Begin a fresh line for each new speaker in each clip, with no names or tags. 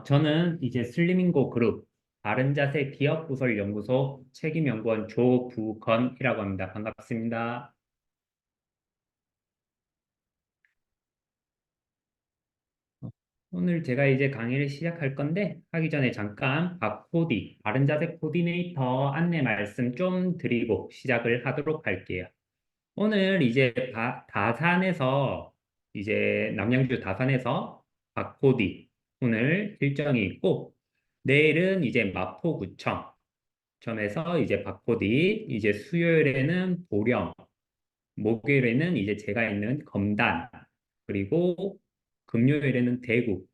저는 이제 슬리밍고 그룹 바른자세 기업부설 연구소 책임연구원 조부건이라고 합니다. 반갑습니다. 어, 오늘 제가 이제 강의를 시작할 건데 하기 전에 잠깐 바른자세 코디네이터 안내 말씀 좀 드리고 시작을 하도록 할게요. 오늘 이제 다산에서 이제 남양주 다산에서 박코디 오늘 일정이 있고 내일은 이제 마포구청 점에서 이제 바코디, 이제 수요일에는 보령, 목요일에는 이제 제가 있는 검단, 그리고 금요일에는 대구.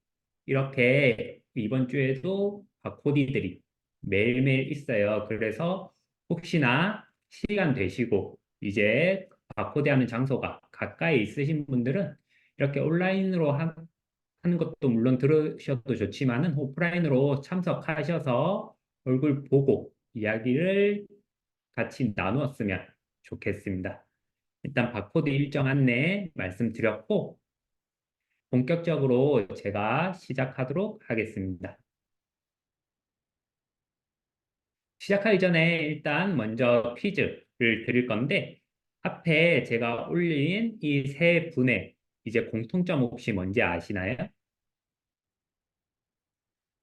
이렇게 이번 주에도 바코디들이 매일매일 있어요. 그래서 혹시나 시간 되시고 이제 바코디 하는 장소가 가까이 있으신 분들은 이렇게 온라인으로 하는 것도 물론 들으셔도 좋지만은 오프라인으로 참석하셔서 얼굴 보고 이야기를 같이 나누었으면 좋겠습니다. 일단 바코드 일정 안내 말씀드렸고 본격적으로 제가 시작하도록 하겠습니다. 시작하기 전에 일단 먼저 퀴즈를 드릴 건데 앞에 제가 올린 이 세 분의 이제 공통점 혹시 뭔지 아시나요?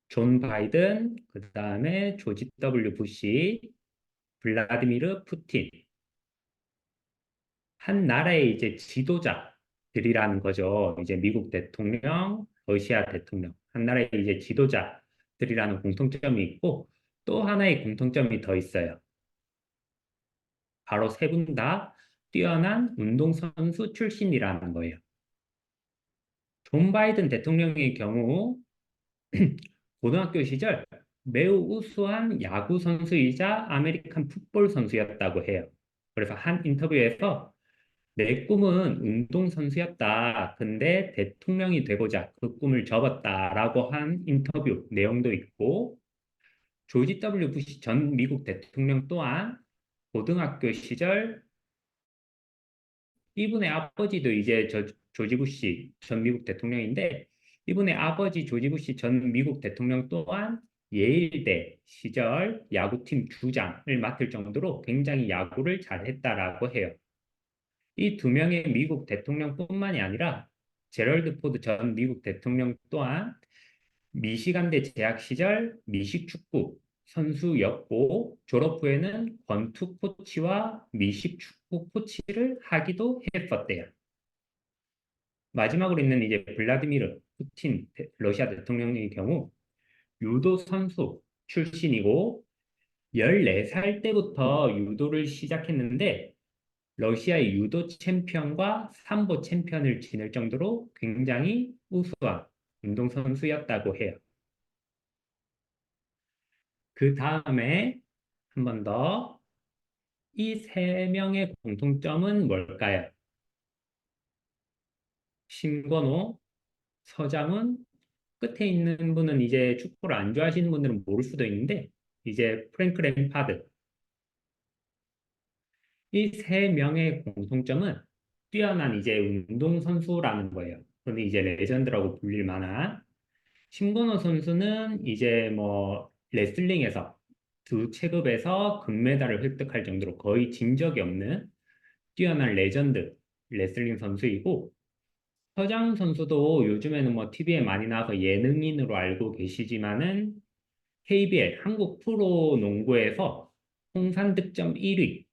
존 바이든, 그 다음에 조지 W. 부시, 블라디미르 푸틴. 한 나라의 이제 지도자들이라는 거죠. 이제 미국 대통령, 러시아 대통령, 한 나라의 이제 지도자들이라는 공통점이 있고 또 하나의 공통점이 더 있어요. 바로 세 분 다 뛰어난 운동선수 출신이라는 거예요. 존 바이든 대통령의 경우 고등학교 시절 매우 우수한 야구 선수이자 아메리칸 풋볼 선수였다고 해요. 그래서 한 인터뷰에서 내 꿈은 운동선수였다. 근데 대통령이 되고자 그 꿈을 접었다라고 한 인터뷰 내용도 있고, 조지 W. 부시 전 미국 대통령 또한 고등학교 시절 이분의 아버지도 이제 조지 부시 전 미국 대통령인데, 이분의 아버지 조지 부시 전 미국 대통령 또한 예일대 시절 야구팀 주장을 맡을 정도로 굉장히 야구를 잘했다라고 해요. 이 두 명의 미국 대통령뿐만이 아니라 제럴드 포드 전 미국 대통령 또한 미시간대 재학 시절 미식 축구 선수였고 졸업 후에는 권투 코치와 미식 축구 코치를 하기도 했었대요. 마지막으로 있는 이제 블라디미르 푸틴 러시아 대통령의 경우 유도 선수 출신이고 14살 때부터 유도를 시작했는데 러시아의 유도 챔피언과 삼보 챔피언을 지낼 정도로 굉장히 우수한 운동선수였다고 해요. 그 다음에 한 번 더, 이 세 명의 공통점은 뭘까요? 신건호, 서장훈, 끝에 있는 분은 이제 축구를 안 좋아하시는 분들은 모를 수도 있는데, 이제 프랭크 램파드. 이 세 명의 공통점은 뛰어난 이제 운동선수라는 거예요. 그런데 이제 레전드라고 불릴 만한 신건호 선수는 이제 뭐 레슬링에서 두 체급에서 금메달을 획득할 정도로 거의 진 적이 없는 뛰어난 레전드 레슬링 선수이고 서장훈 선수도 요즘에는 뭐 TV에 많이 나와서 예능인으로 알고 계시지만은 KBL 한국 프로 농구에서 통산 득점 1위,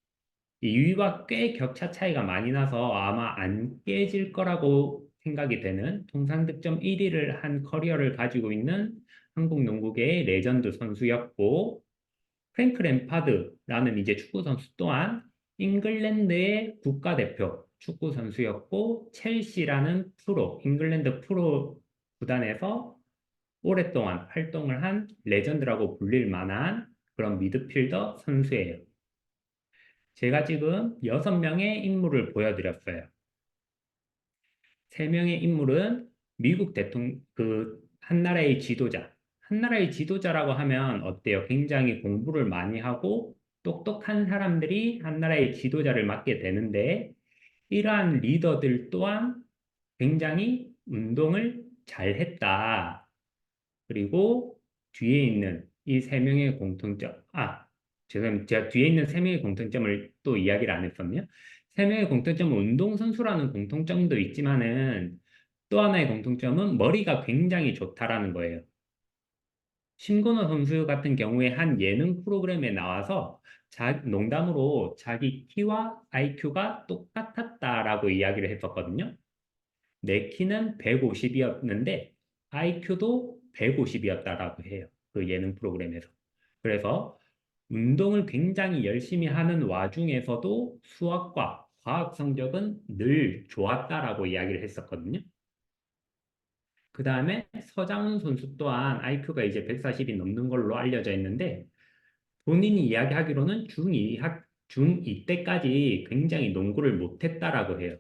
2위와 꽤 격차 차이가 많이 나서 아마 안 깨질 거라고 생각이 되는 통산 득점 1위를 한 커리어를 가지고 있는 한국 농구계의 레전드 선수였고 프랭크 램파드라는 이제 축구 선수 또한 잉글랜드의 국가대표 축구 선수였고 첼시라는 프로 잉글랜드 프로 구단에서 오랫동안 활동을 한 레전드라고 불릴 만한 그런 미드필더 선수예요. 제가 지금 6명의 인물을 보여드렸어요. 3명의 인물은 미국 대통령, 한 나라의 지도자. 한 나라의 지도자라고 하면 어때요? 굉장히 공부를 많이 하고 똑똑한 사람들이 한 나라의 지도자를 맡게 되는데, 이러한 리더들 또한 굉장히 운동을 잘 했다. 그리고 뒤에 있는 이 세 명의 죄송합니다. 제가 뒤에 있는 세 명의 공통점을 또 이야기를 안 했었네요. 세 명의 공통점은 운동선수라는 공통점도 있지만은 또 하나의 공통점은 머리가 굉장히 좋다라는 거예요. 신건호 선수 같은 경우에 한 예능 프로그램에 나와서 농담으로 자기 키와 IQ가 똑같았다라고 이야기를 했었거든요. 내 키는 150이었는데 IQ도 150이었다라고 해요. 그 예능 프로그램에서. 그래서 운동을 굉장히 열심히 하는 와중에서도 수학과 과학 성적은 늘 좋았다라고 이야기를 했었거든요. 그 다음에 서장훈 선수 또한 IQ가 이제 140이 넘는 걸로 알려져 있는데 본인이 이야기하기로는 중2 때까지 굉장히 농구를 못했다라고 해요.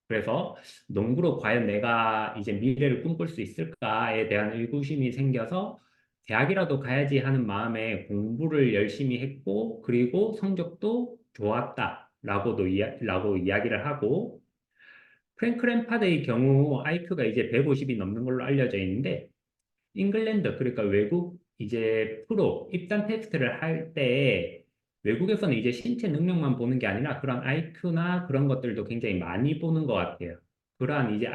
그래서 농구로 과연 내가 이제 미래를 꿈꿀 수 있을까에 대한 의구심이 생겨서 대학이라도 가야지 하는 마음에 공부를 열심히 했고 그리고 성적도 좋았다라고 이야기를 하고 프랭크 램파드의 경우 IQ가 이제 150이 넘는 걸로 알려져 있는데 잉글랜드 그러니까 외국 이제 프로 입단 테스트를 할 때 외국에서는 이제 신체 능력만 보는 게 아니라 그런 IQ나 그런 것들도 굉장히 많이 보는 것 같아요. 그러한 이제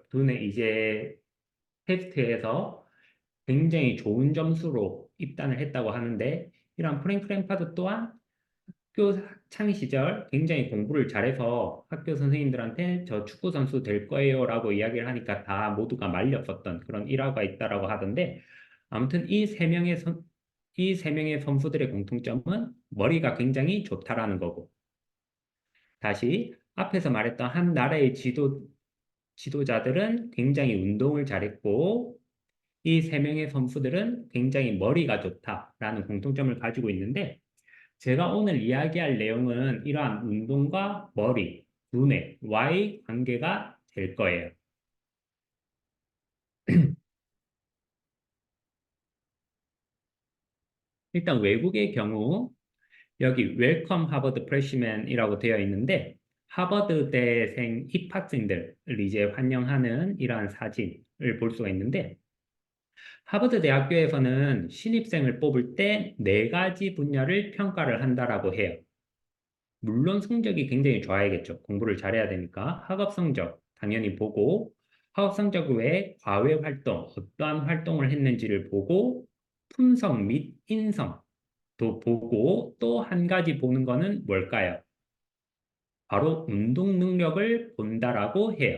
두뇌 이제 테스트에서 굉장히 좋은 점수로 입단을 했다고 하는데 이런 프랭크 램파드 또한 학교 창 시절 굉장히 공부를 잘해서 학교 선생님들한테 저 축구 선수 될 거예요라고 이야기를 하니까 다 모두가 말렸었던 그런 일화가 있다라고 하던데 아무튼 이 세 명의 선수들의 공통점은 머리가 굉장히 좋다라는 거고 다시 앞에서 말했던 한 나라의 지도자들은 굉장히 운동을 잘했고 이 세 명의 선수들은 굉장히 머리가 좋다라는 공통점을 가지고 있는데 제가 오늘 이야기할 내용은 이러한 운동과 머리, 두뇌와의 관계가 될 거예요. 일단 외국의 경우 여기 웰컴 하버드 프레시맨이라고 되어 있는데 하버드대생 입학생들을 이제 환영하는 이러한 사진을 볼 수가 있는데 하버드 대학교에서는 신입생을 뽑을 때 네 가지 분야를 평가를 한다라고 해요. 물론 성적이 굉장히 좋아야겠죠. 공부를 잘해야 되니까. 학업 성적 당연히 보고, 학업 성적 외에 과외 활동, 어떠한 활동을 했는지를 보고, 품성 및 인성도 보고, 또 한 가지 보는 거는 뭘까요? 바로 운동 능력을 본다라고 해요.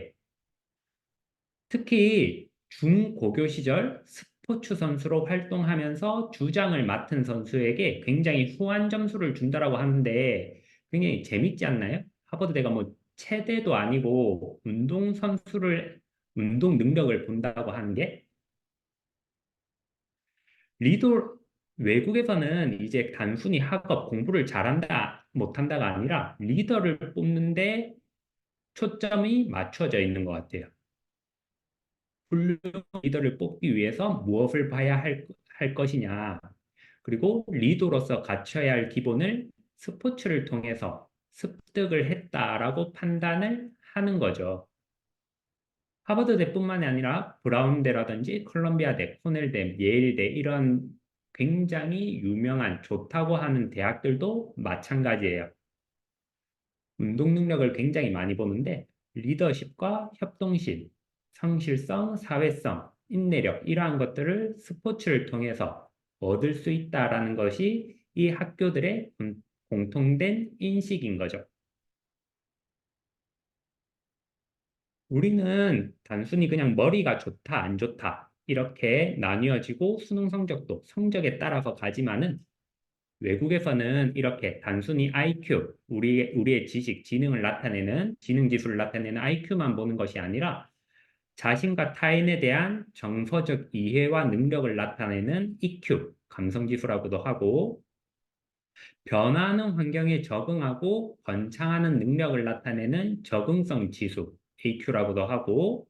특히 중고교 시절 스포츠 선수로 활동하면서 주장을 맡은 선수에게 굉장히 후한 점수를 준다라고 하는데 굉장히 재밌지 않나요? 하버드대가 뭐 체대도 아니고 운동 능력을 본다고 하는 게 리더 외국에서는 이제 단순히 학업 공부를 잘한다 못한다가 아니라 리더를 뽑는데 초점이 맞춰져 있는 것 같아요. 훌륭한 리더를 뽑기 위해서 무엇을 봐야 할 것이냐. 그리고 리더로서 갖춰야 할 기본을 스포츠를 통해서 습득을 했다라고 판단을 하는 거죠. 하버드대뿐만이 아니라 브라운대라든지 컬럼비아대, 코넬대, 예일대 이런 굉장히 유명한 좋다고 하는 대학들도 마찬가지예요. 운동 능력을 굉장히 많이 보는데 리더십과 협동심, 성실성, 사회성, 인내력 이러한 것들을 스포츠를 통해서 얻을 수 있다라는 것이 이 학교들의 공통된 인식인 거죠. 우리는 단순히 그냥 머리가 좋다, 안 좋다 이렇게 나뉘어지고 수능 성적도 성적에 따라서 가지만은 외국에서는 이렇게 단순히 IQ, 우리의 지식, 지능을 나타내는, 지능 지수를 나타내는 IQ만 보는 것이 아니라 자신과 타인에 대한 정서적 이해와 능력을 나타내는 EQ, 감성 지수라고도 하고, 변화하는 환경에 적응하고 번창하는 능력을 나타내는 적응성 지수, AQ라고도 하고,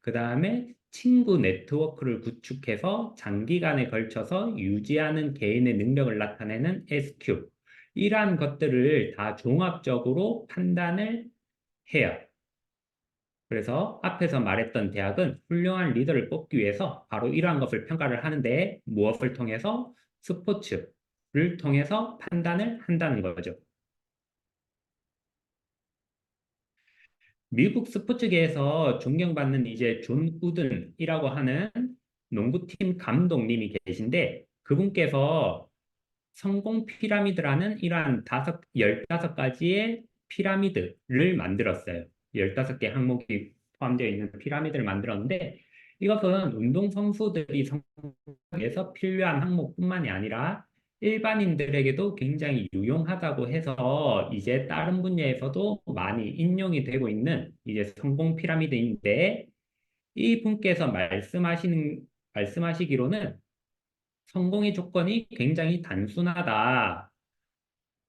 그 다음에 친구 네트워크를 구축해서 장기간에 걸쳐서 유지하는 개인의 능력을 나타내는 SQ. 이러한 것들을 다 종합적으로 판단을 해요. 그래서 앞에서 말했던 대학은 훌륭한 리더를 뽑기 위해서 바로 이러한 것을 평가를 하는데 무엇을 통해서 스포츠를 통해서 판단을 한다는 거죠. 미국 스포츠계에서 존경받는 이제 존 우든이라고 하는 농구팀 감독님이 계신데 그분께서 성공 피라미드라는 이러한 15가지의 피라미드를 만들었어요. 15개 항목이 포함되어 있는 피라미드를 만들었는데 이것은 운동선수들이 성공에서 필요한 항목뿐만이 아니라 일반인들에게도 굉장히 유용하다고 해서 이제 다른 분야에서도 많이 인용이 되고 있는 이제 성공 피라미드인데 이 분께서 말씀하시기로는 성공의 조건이 굉장히 단순하다.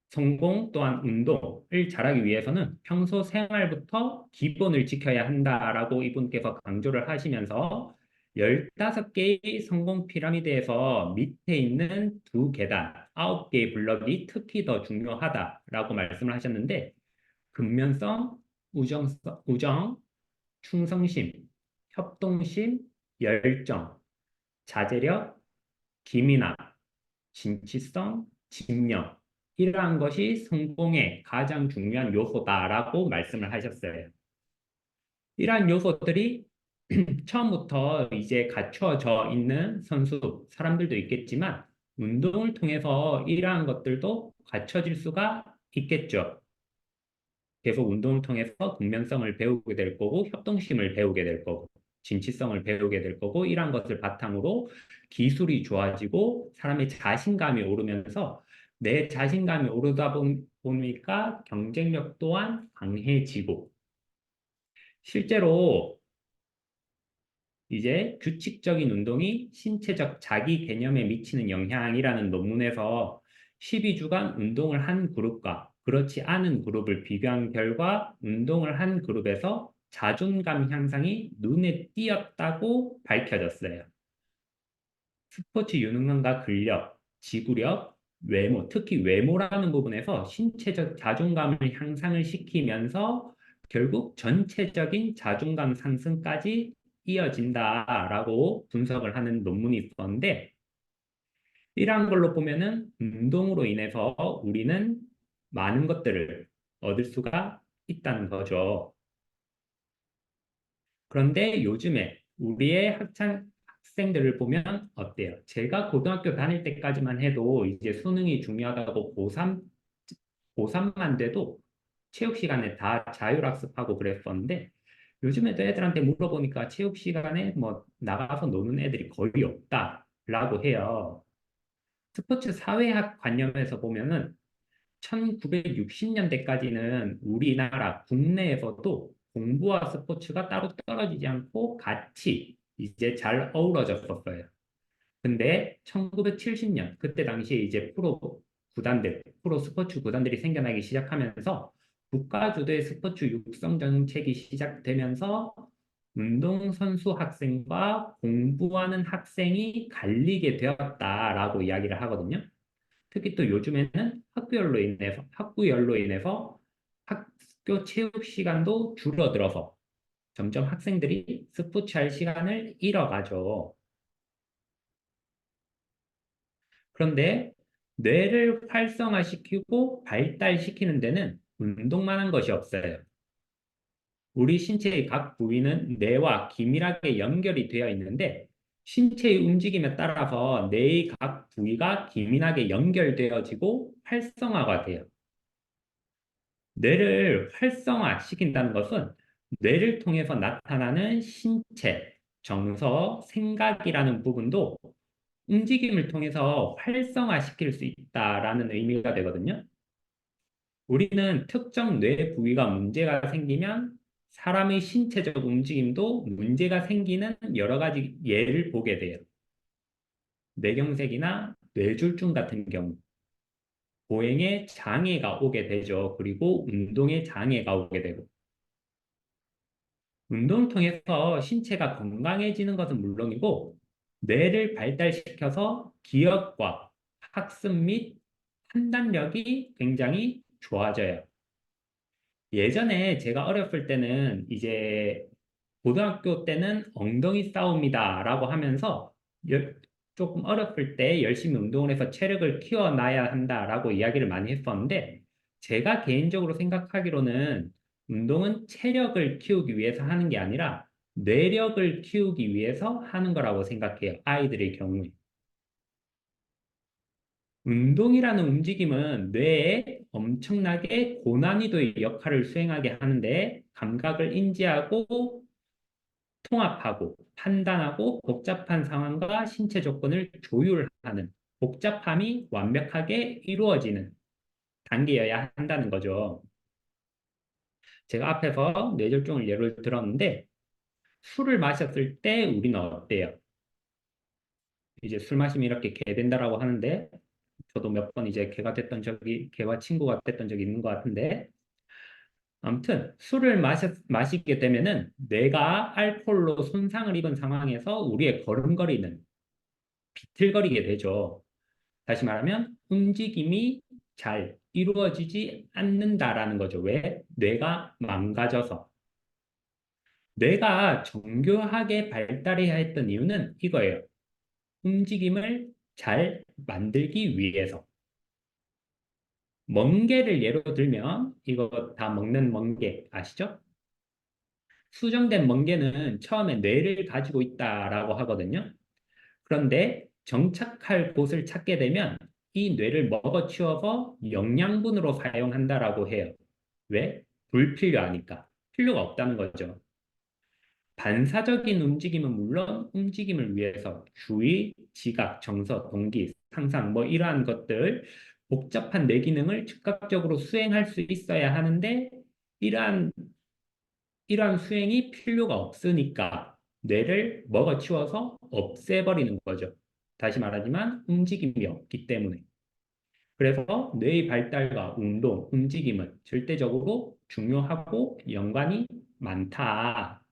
성공 또한 운동을 잘하기 위해서는 평소 생활부터 기본을 지켜야 한다라고 이분께서 강조를 하시면서 15개의 성공 피라미드에서 밑에 있는 두 계단, 9개의 블럭이 특히 더 중요하다라고 말씀을 하셨는데 근면성, 우정, 충성심, 협동심, 열정, 자제력, 기민함, 진취성, 집념, 이러한 것이 성공의 가장 중요한 요소다라고 말씀을 하셨어요. 이러한 요소들이 처음부터 이제 갖춰져 있는 사람들도 있겠지만, 운동을 통해서 이러한 것들도 갖춰질 수가 있겠죠. 계속 운동을 통해서 국면성을 배우게 될 거고, 협동심을 배우게 될 거고, 진취성을 배우게 될 거고, 이러한 것을 바탕으로 기술이 좋아지고, 사람의 자신감이 오르면서 내 자신감이 오르다 보니까 경쟁력 또한 강해지고, 실제로 이제 규칙적인 운동이 신체적 자기 개념에 미치는 영향이라는 논문에서 12주간 운동을 한 그룹과 그렇지 않은 그룹을 비교한 결과 운동을 한 그룹에서 자존감 향상이 눈에 띄었다고 밝혀졌어요. 스포츠 유능함과 근력, 지구력, 외모, 특히 외모라는 부분에서 신체적 자존감을 향상을 시키면서 결국 전체적인 자존감 상승까지 이어진다라고 분석을 하는 논문이 있었는데 이러한 걸로 보면은 운동으로 인해서 우리는 많은 것들을 얻을 수가 있다는 거죠. 그런데 요즘에 우리의 학생들을 보면 어때요? 제가 고등학교 다닐 때까지만 해도 이제 수능이 중요하다고 고3만 돼도 체육 시간에 다 자율학습하고 그랬었는데 요즘에도 애들한테 물어보니까 체육 시간에 뭐 나가서 노는 애들이 거의 없다라고 해요. 스포츠 사회학 관념에서 보면은 1960년대까지는 우리나라 국내에서도 공부와 스포츠가 따로 떨어지지 않고 같이 이제 잘 어우러졌었어요. 근데 1970년 그때 당시에 이제 프로 스포츠 구단들이 생겨나기 시작하면서 국가 주도의 스포츠 육성 정책이 시작되면서 운동선수 학생과 공부하는 학생이 갈리게 되었다라고 이야기를 하거든요. 특히 또 요즘에는 학구열로 인해서 학교 체육 시간도 줄어들어서 점점 학생들이 스포츠 할 시간을 잃어가죠. 그런데 뇌를 활성화시키고 발달시키는 데는 운동만 한 것이 없어요. 우리 신체의 각 부위는 뇌와 긴밀하게 연결이 되어 있는데 신체의 움직임에 따라서 뇌의 각 부위가 긴밀하게 연결되어지고 활성화가 돼요. 뇌를 활성화시킨다는 것은 뇌를 통해서 나타나는 신체, 정서, 생각이라는 부분도 움직임을 통해서 활성화시킬 수 있다라는 의미가 되거든요. 우리는 특정 뇌 부위가 문제가 생기면 사람의 신체적 움직임도 문제가 생기는 여러 가지 예를 보게 돼요. 뇌경색이나 뇌졸중 같은 경우, 보행에 장애가 오게 되죠. 그리고 운동에 장애가 오게 되고. 운동을 통해서 신체가 건강해지는 것은 물론이고, 뇌를 발달시켜서 기억과 학습 및 판단력이 굉장히 좋아져요. 예전에 제가 어렸을 때는 이제 고등학교 때는 엉덩이 싸움이다라고 하면서 열- 조금 어렸을 때 열심히 운동을 해서 체력을 키워놔야 한다라고 이야기를 많이 했었는데 제가 개인적으로 생각하기로는 운동은 체력을 키우기 위해서 하는 게 아니라 뇌력을 키우기 위해서 하는 거라고 생각해요. 아이들의 경우에. 운동이라는 움직임은 뇌에 엄청나게 고난이도의 역할을 수행하게 하는데 감각을 인지하고 통합하고 판단하고 복잡한 상황과 신체 조건을 조율하는 복잡함이 완벽하게 이루어지는 단계여야 한다는 거죠. 제가 앞에서 뇌졸중을 예를 들었는데 술을 마셨을 때 우리는 어때요? 이제 술 마시면 이렇게 개 된다라고 하는데 저도 몇 번 이제 개와 친구가 됐던 적이 있는 것 같은데 아무튼 술을 마시게 되면은 뇌가 알코올로 손상을 입은 상황에서 우리의 걸음걸이는 비틀거리게 되죠. 다시 말하면 움직임이 잘 이루어지지 않는다라는 거죠. 왜? 뇌가 망가져서. 뇌가 정교하게 발달해야 했던 이유는 이거예요. 움직임을 잘 만들기 위해서. 멍게를 예로 들면 이거 다 먹는 멍게 아시죠? 수정된 멍게는 처음에 뇌를 가지고 있다라고 하거든요. 그런데 정착할 곳을 찾게 되면 이 뇌를 먹어치워서 영양분으로 사용한다라고 해요. 왜? 불필요하니까. 필요가 없다는 거죠. 반사적인 움직임은 물론 움직임을 위해서 주의, 지각, 정서, 동기, 상상 뭐 이러한 것들 복잡한 뇌 기능을 즉각적으로 수행할 수 있어야 하는데 이러한 이러한 수행이 필요가 없으니까 뇌를 먹어치워서 없애버리는 거죠. 다시 말하지만 움직임이 없기 때문에. 그래서 뇌의 발달과 운동, 움직임은 절대적으로 중요하고 연관이 많다.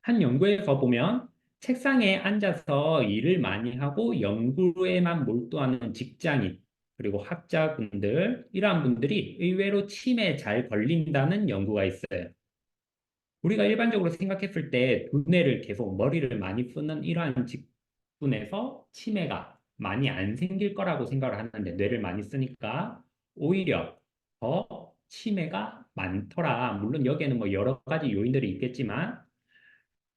한 연구에서 보면 책상에 앉아서 일을 많이 하고 연구에만 몰두하는 직장인, 그리고 학자분들, 이러한 분들이 의외로 치매에 잘 걸린다는 연구가 있어요. 우리가 일반적으로 생각했을 때 두뇌를 계속 머리를 많이 쓰는 이러한 직군에서 치매가 많이 안 생길 거라고 생각을 하는데 뇌를 많이 쓰니까 오히려 더 치매가 많더라. 물론 여기에는 뭐 여러 가지 요인들이 있겠지만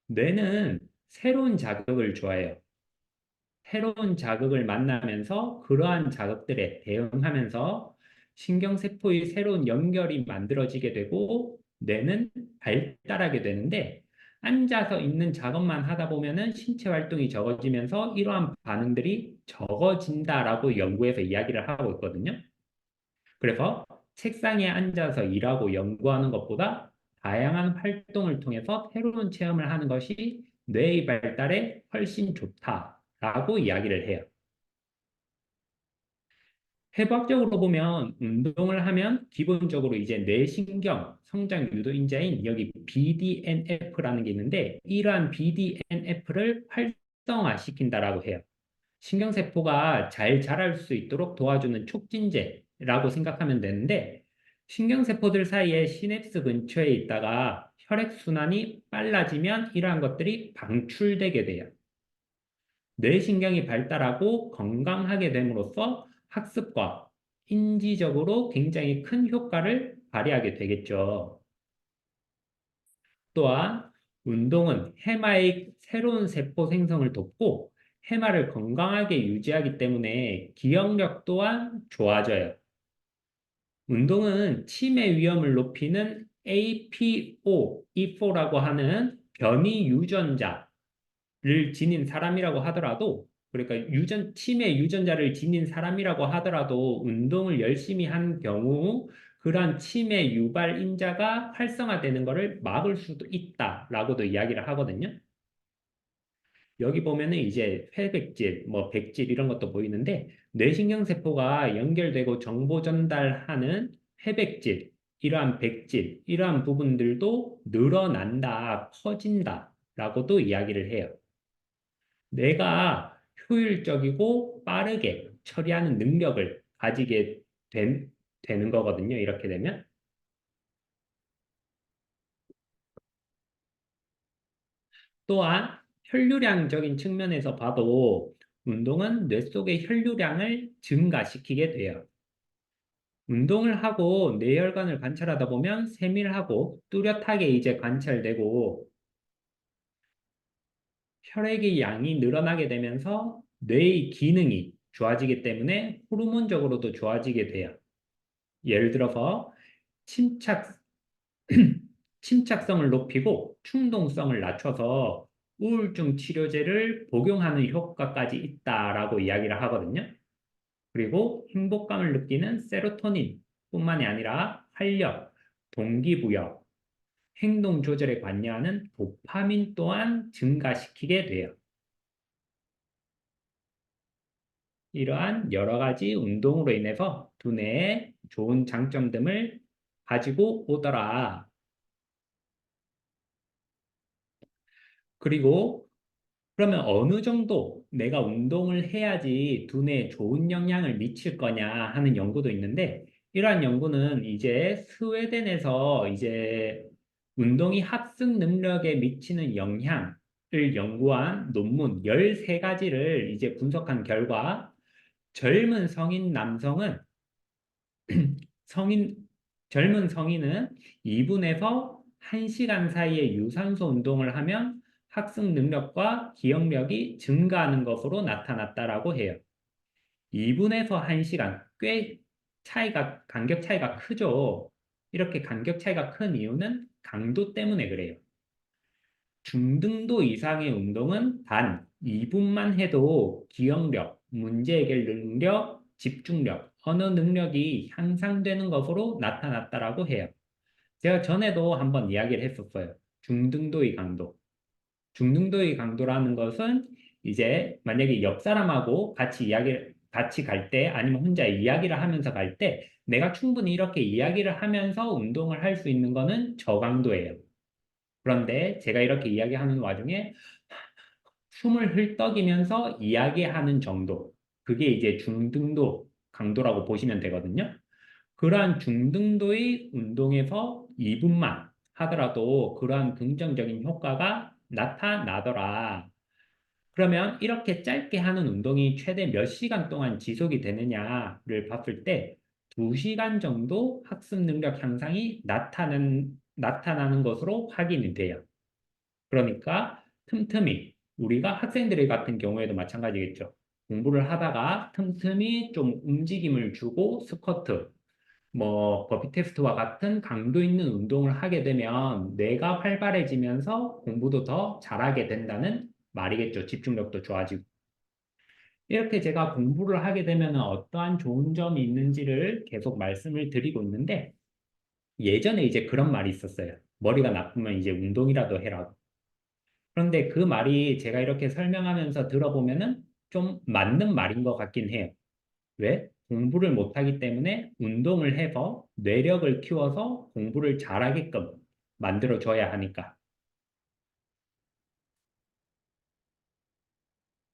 뇌는 새로운 자극을 좋아해요. 새로운 자극을 만나면서 그러한 자극들에 대응하면서 신경세포의 새로운 연결이 만들어지게 되고 뇌는 발달하게 되는데 앉아서 있는 작업만 하다 보면은 신체 활동이 적어지면서 이러한 반응들이 적어진다라고 연구에서 이야기를 하고 있거든요. 그래서 책상에 앉아서 일하고 연구하는 것보다 다양한 활동을 통해서 새로운 체험을 하는 것이 뇌의 발달에 훨씬 좋다라고 이야기를 해요. 해부학적으로 보면 운동을 하면 기본적으로 이제 뇌신경 성장 유도인자인 여기 BDNF라는 게 있는데 이러한 BDNF를 활성화시킨다라고 해요. 신경세포가 잘 자랄 수 있도록 도와주는 촉진제라고 생각하면 되는데 신경세포들 사이에 시냅스 근처에 있다가 혈액순환이 빨라지면 이러한 것들이 방출되게 돼요. 뇌신경이 발달하고 건강하게 됨으로써 학습과 인지적으로 굉장히 큰 효과를 발휘하게 되겠죠. 또한 운동은 해마의 새로운 세포 생성을 돕고 해마를 건강하게 유지하기 때문에 기억력 또한 좋아져요. 운동은 치매 위험을 높이는 APO, E4라고 하는 변이 유전자를 지닌 사람이라고 하더라도 그러니까 치매 유전자를 지닌 사람이라고 하더라도 운동을 열심히 한 경우 그러한 치매 유발 인자가 활성화되는 것을 막을 수도 있다라고도 이야기를 하거든요. 여기 보면은 이제 회백질, 뭐 백질 이런 것도 보이는데 뇌신경세포가 연결되고 정보 전달하는 회백질, 이러한 백질, 이러한 부분들도 늘어난다, 커진다라고도 이야기를 해요. 뇌가 효율적이고 빠르게 처리하는 능력을 가지게 되는 거거든요. 이렇게 되면. 또한 혈류량적인 측면에서 봐도 운동은 뇌 속의 혈류량을 증가시키게 돼요. 운동을 하고 뇌혈관을 관찰하다 보면 세밀하고 뚜렷하게 이제 관찰되고 혈액의 양이 늘어나게 되면서 뇌의 기능이 좋아지기 때문에 호르몬적으로도 좋아지게 돼요. 예를 들어서 침착, 침착성을 높이고 충동성을 낮춰서 우울증 치료제를 복용하는 효과까지 있다라고 이야기를 하거든요. 그리고 행복감을 느끼는 세로토닌 뿐만이 아니라 활력, 동기부여, 행동 조절에 관여하는 도파민 또한 증가시키게 돼요. 이러한 여러 가지 운동으로 인해서 두뇌에 좋은 장점 등을 가지고 오더라. 그리고 그러면 어느 정도 내가 운동을 해야지 두뇌에 좋은 영향을 미칠 거냐 하는 연구도 있는데 이러한 연구는 이제 스웨덴에서 이제 운동이 학습 능력에 미치는 영향을 연구한 논문 13가지를 이제 분석한 결과 젊은 성인 남성은 성인 젊은 성인은 2분에서 1시간 사이에 유산소 운동을 하면 학습 능력과 기억력이 증가하는 것으로 나타났다라고 해요. 2분에서 1시간 꽤 간격 차이가 크죠. 이렇게 간격 차이가 큰 이유는 강도 때문에 그래요. 중등도 이상의 운동은 단 2분만 해도 기억력, 문제 해결 능력, 집중력, 언어 능력이 향상되는 것으로 나타났다라고 해요. 제가 전에도 한번 이야기를 했었어요. 중등도의 강도. 중등도의 강도라는 것은 이제 만약에 옆 사람하고 같이 갈 때 아니면 혼자 이야기를 하면서 갈 때 내가 충분히 이렇게 이야기를 하면서 운동을 할 수 있는 거는 저강도예요. 그런데 제가 이렇게 이야기하는 와중에 숨을 헐떡이면서 이야기하는 정도. 그게 이제 중등도 강도라고 보시면 되거든요. 그러한 중등도의 운동에서 2분만 하더라도 그러한 긍정적인 효과가 나타나더라. 그러면 이렇게 짧게 하는 운동이 최대 몇 시간 동안 지속이 되느냐를 봤을 때 2시간 정도 학습 능력 향상이 나타나는 것으로 확인이 돼요. 그러니까 틈틈이 우리가 학생들 같은 경우에도 마찬가지겠죠. 공부를 하다가 틈틈이 좀 움직임을 주고 스쿼트, 뭐 버피 테스트와 같은 강도 있는 운동을 하게 되면 뇌가 활발해지면서 공부도 더 잘하게 된다는 말이겠죠. 집중력도 좋아지고. 이렇게 제가 공부를 하게 되면 어떠한 좋은 점이 있는지를 계속 말씀을 드리고 있는데 예전에 이제 그런 말이 있었어요. 머리가 나쁘면 이제 운동이라도 해라. 그런데 그 말이 제가 이렇게 설명하면서 들어보면은 좀 맞는 말인 것 같긴 해요. 왜? 공부를 못하기 때문에 운동을 해서 뇌력을 키워서 공부를 잘하게끔 만들어줘야 하니까.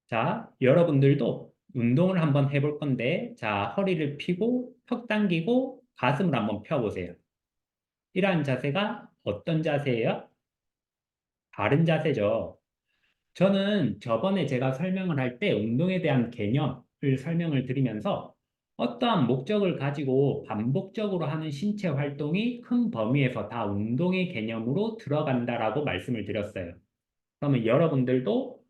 자, 여러분들도 운동을 한번 해볼 건데, 자, 허리를 펴고, 턱 당기고, 가슴을 한번 펴보세요. 이러한 자세가 어떤 자세예요? 바른 자세죠. 저는 저번에 제가 설명을 할 때 운동에 대한 개념을 설명을 드리면서 어떠한 목적을 가지고 반복적으로 하는 신체 활동이 큰 범위에서 다 운동의 개념으로 들어간다라고 말씀을 드렸어요. 그러면 여러분들도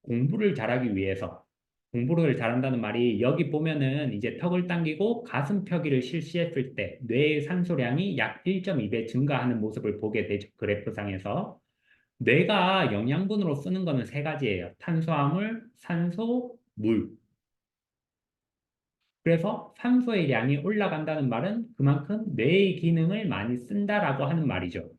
공부를 잘하기 위해서 공부를 잘한다는 말이 여기 보면은 이제 턱을 당기고 가슴 펴기를 실시했을 때 뇌의 산소량이 약 1.2배 증가하는 모습을 보게 되죠. 그래프상에서. 뇌가 영양분으로 쓰는 거는 세 가지예요. 탄수화물, 산소, 물. 그래서 산소의 양이 올라간다는 말은 그만큼 뇌의 기능을 많이 쓴다라고 하는 말이죠.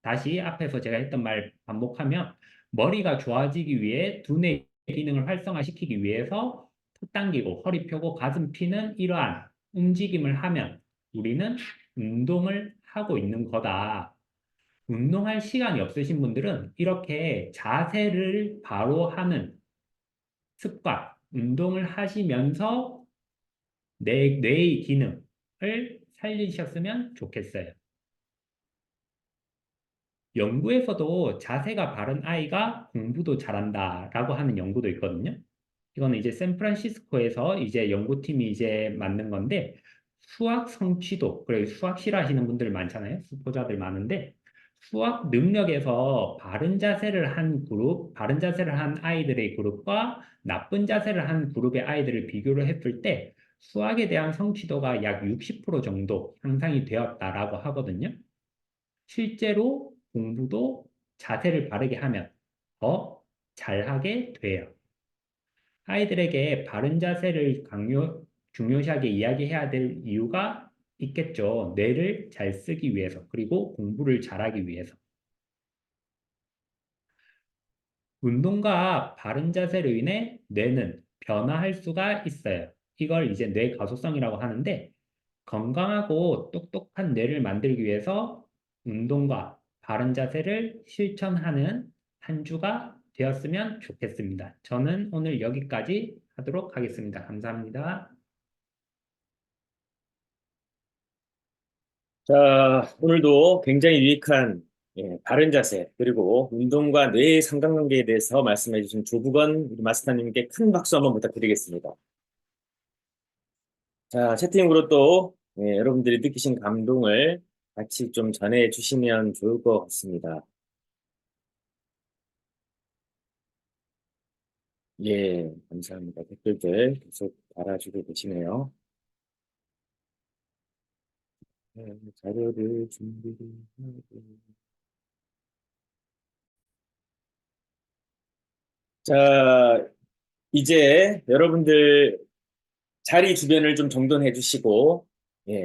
다시 앞에서 제가 했던 말 반복하면 머리가 좋아지기 위해 두뇌 기능을 활성화시키기 위해서 턱 당기고 허리 펴고 가슴 피는 이러한 움직임을 하면 우리는 운동을 하고 있는 거다. 운동할 시간이 없으신 분들은 이렇게 자세를 바로 하는 습관, 운동을 하시면서 뇌의 기능을 살리셨으면 좋겠어요. 연구에서도 자세가 바른 아이가 공부도 잘한다라고 하는 연구도 있거든요. 이거는 이제 샌프란시스코에서 이제 연구팀이 이제 만든 건데 수학 성취도, 그래 수학 싫어하시는 분들 많잖아요. 수포자들 많은데 수학 능력에서 바른 자세를 한 그룹, 바른 자세를 한 아이들의 그룹과 나쁜 자세를 한 그룹의 아이들을 비교를 했을 때 수학에 대한 성취도가 약 60% 정도 향상이 되었다라고 하거든요. 실제로 공부도 자세를 바르게 하면 더 잘하게 돼요. 아이들에게 바른 자세를 중요시하게 이야기해야 될 이유가 있겠죠. 뇌를 잘 쓰기 위해서, 그리고 공부를 잘하기 위해서. 운동과 바른 자세로 인해 뇌는 변화할 수가 있어요. 이걸 이제 뇌 가소성이라고 하는데, 건강하고 똑똑한 뇌를 만들기 위해서 운동과 바른 자세를 실천하는 한 주가 되었으면 좋겠습니다. 저는 오늘 여기까지 하도록 하겠습니다. 감사합니다.
자, 오늘도 굉장히 유익한 바른 자세 그리고 운동과 뇌의 상관관계에 대해서 말씀해 주신 조부건 우리 마스터님께 큰 박수 한번 부탁드리겠습니다. 자, 채팅으로 또 여러분들이 느끼신 감동을 같이 좀 전해 주시면 좋을 것 같습니다. 예, 감사합니다. 댓글들 계속 달아주고 계시네요. 자료를 준비를 하고. 자, 이제 여러분들 자리 주변을 좀 정돈해 주시고,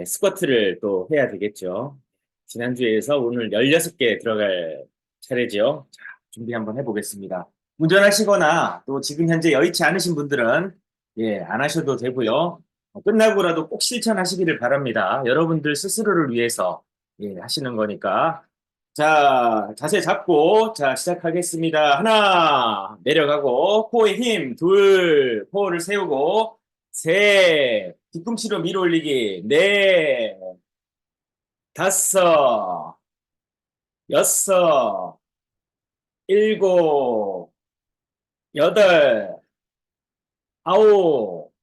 스쿼트를 또 해야 되겠죠. 지난주에서 오늘 16개 들어갈 차례죠. 자, 준비 한번 해보겠습니다. 운전하시거나 또 지금 현재 여의치 않으신 분들은, 안 하셔도 되고요. 끝나고라도 꼭 실천하시기를 바랍니다. 여러분들 스스로를 위해서, 하시는 거니까. 자, 자세 잡고, 자, 시작하겠습니다. 하나, 내려가고, 코에 힘, 둘, 코어를 세우고, 셋, 뒤꿈치로 밀어 올리기, 넷, 다섯, 여섯, 일곱, 여덟, 아홉,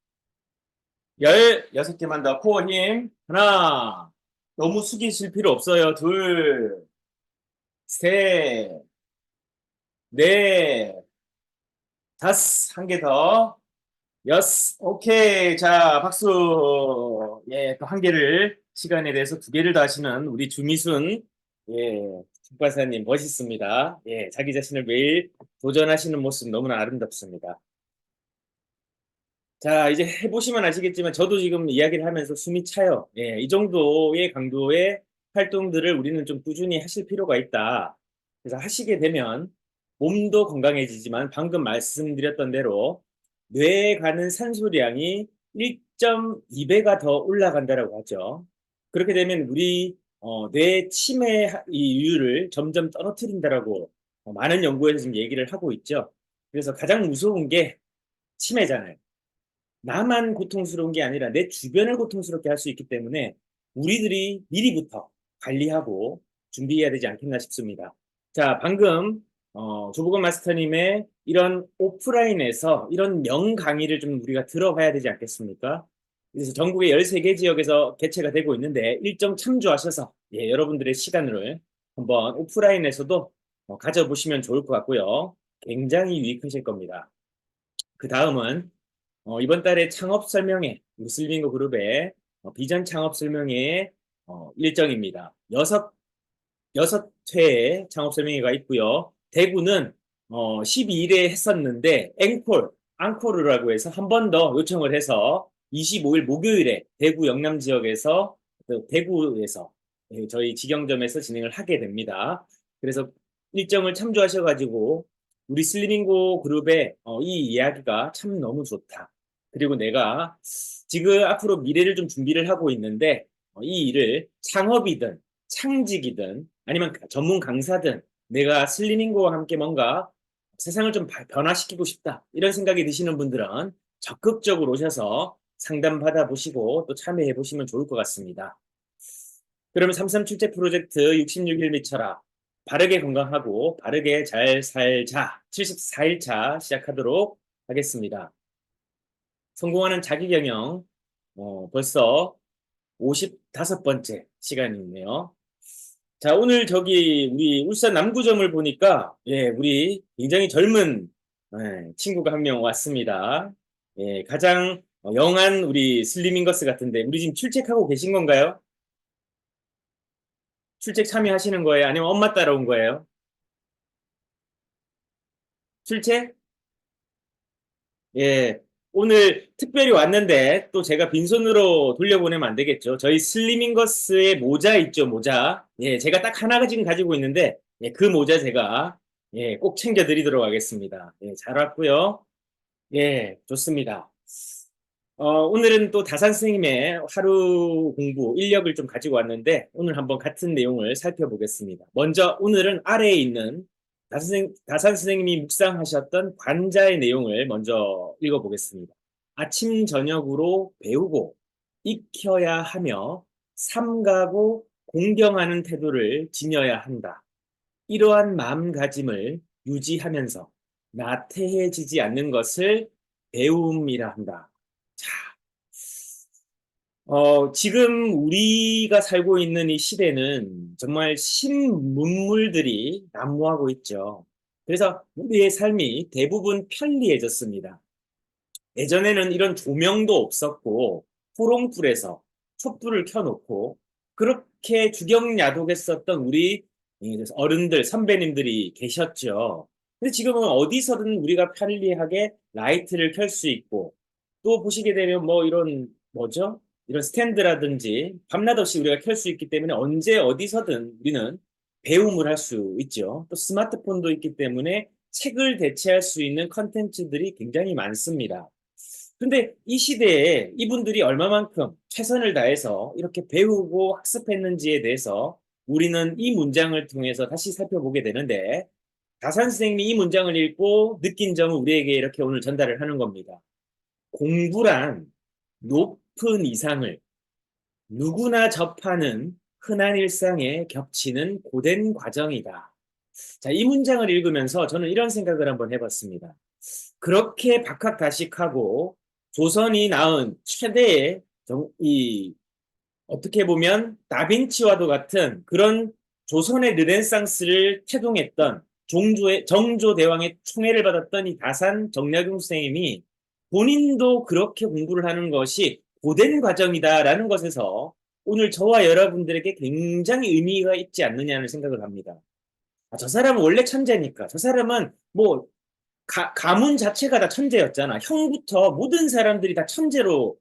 열, 6개만 더, 코어 힘, 하나, 너무 숙이실 필요 없어요. 둘, 셋, 넷, 다섯, 한 개 더, 여섯, 오케이. 자, 박수. 예, 또 한 개를, 시간에 대해서 2개를 더 하시는 우리 주미순, 국박사님 멋있습니다. 자기 자신을 매일 도전하시는 모습 너무나 아름답습니다. 자, 이제 해보시면 아시겠지만 저도 지금 이야기를 하면서 숨이 차요. 이 정도의 강도의 활동들을 우리는 좀 꾸준히 하실 필요가 있다. 그래서 하시게 되면 몸도 건강해지지만 방금 말씀드렸던 대로 뇌에 가는 산소량이 1.2배가 더 올라간다라고 하죠. 그렇게 되면 우리 뇌 치매 이율을 점점 떨어뜨린다라고 많은 연구에서 지금 얘기를 하고 있죠. 그래서 가장 무서운 게 치매잖아요. 나만 고통스러운 게 아니라 내 주변을 고통스럽게 할 수 있기 때문에 우리들이 미리부터 관리하고 준비해야 되지 않겠나 싶습니다. 자, 방금 조보건 마스터님의 이런 오프라인에서 이런 명강의를 좀 우리가 들어봐야 되지 않겠습니까? 그래서 전국의 13개 지역에서 개최가 되고 있는데 일정 참조하셔서 여러분들의 시간을 한번 오프라인에서도 가져보시면 좋을 것 같고요. 굉장히 유익하실 겁니다. 그 다음은 이번 달에 창업 설명회, 무슬링고 그룹의 비전 창업 설명회 일정입니다. 여섯 회의 창업 설명회가 있고요. 대구는 12일에 했었는데 앙코르라고 해서 한 번 더 요청을 해서 25일 목요일에 대구 영남 지역에서 대구에서 저희 직영점에서 진행을 하게 됩니다. 그래서 일정을 참조하셔가지고 우리 슬리밍고 그룹의 이 이야기가 참 너무 좋다. 그리고 내가 지금 앞으로 미래를 좀 준비를 하고 있는데 이 일을 창업이든 창직이든 아니면 전문 강사든 내가 슬리밍고와 함께 뭔가 세상을 좀 변화시키고 싶다. 이런 생각이 드시는 분들은 적극적으로 오셔서 상담 받아보시고 또 참여해 보시면 좋을 것 같습니다. 그러면 337제 프로젝트 66일 미쳐라. 바르게 건강하고 바르게 잘 살자. 74일차 시작하도록 하겠습니다. 성공하는 자기경영, 벌써 55번째 시간이네요. 자, 오늘 우리 울산 남구점을 보니까, 예, 우리 굉장히 젊은, 친구가 한 명 왔습니다. 예, 가장 영한 우리 슬리밍거스 같은데, 우리 지금 출첵하고 계신 건가요? 출첵 참여하시는 거예요? 아니면 엄마 따라온 거예요? 출첵? 예, 오늘 특별히 왔는데 또 제가 빈손으로 돌려보내면 안 되겠죠. 저희 슬리밍거스의 모자 있죠, 모자. 예, 제가 딱 하나 지금 가지고 있는데, 예, 그 모자 제가, 예, 꼭 챙겨드리도록 하겠습니다. 예, 잘 왔고요. 예, 좋습니다. 오늘은 또 다산 선생님의 하루 공부 인력을 좀 가지고 왔는데, 오늘 한번 같은 내용을 살펴보겠습니다. 먼저 오늘은 아래에 있는 다산 선생님이 묵상하셨던 관자의 내용을 먼저 읽어보겠습니다. 아침 저녁으로 배우고 익혀야 하며 삼가고 공경하는 태도를 지녀야 한다. 이러한 마음가짐을 유지하면서 나태해지지 않는 것을 배움이라 한다. 자, 지금 우리가 살고 있는 이 시대는 정말 신문물들이 난무하고 있죠. 그래서 우리의 삶이 대부분 편리해졌습니다. 예전에는 이런 조명도 없었고, 호롱불에서 촛불을 켜놓고, 그렇게 주경야독했었던 우리 어른들, 선배님들이 계셨죠. 근데 지금은 어디서든 우리가 편리하게 라이트를 켤 수 있고, 또 보시게 되면 뭐 이런, 뭐죠? 이런 스탠드라든지 밤낮 없이 우리가 켤 수 있기 때문에 언제 어디서든 우리는 배움을 할 수 있죠. 또 스마트폰도 있기 때문에 책을 대체할 수 있는 컨텐츠들이 굉장히 많습니다. 근데 이 시대에 이분들이 얼마만큼 최선을 다해서 이렇게 배우고 학습했는지에 대해서 우리는 이 문장을 통해서 다시 살펴보게 되는데, 다산 선생님이 이 문장을 읽고 느낀 점을 우리에게 이렇게 오늘 전달을 하는 겁니다. 공부란 높은 이상을 누구나 접하는 흔한 일상에 겹치는 고된 과정이다. 자, 이 문장을 읽으면서 저는 이런 생각을 한번 해봤습니다. 그렇게 박학다식하고 조선이 낳은 최대의 어떻게 보면 다빈치와도 같은 그런 조선의 르네상스를 태동했던 정조대왕의 총애를 받았던 이 다산 정약용 선생님이 본인도 그렇게 공부를 하는 것이 고된 과정이다라는 것에서 오늘 저와 여러분들에게 굉장히 의미가 있지 않느냐는 생각을 합니다. 아, 저 사람은 원래 천재니까. 저 사람은 뭐 가문 자체가 다 천재였잖아. 형부터 모든 사람들이 다 천재로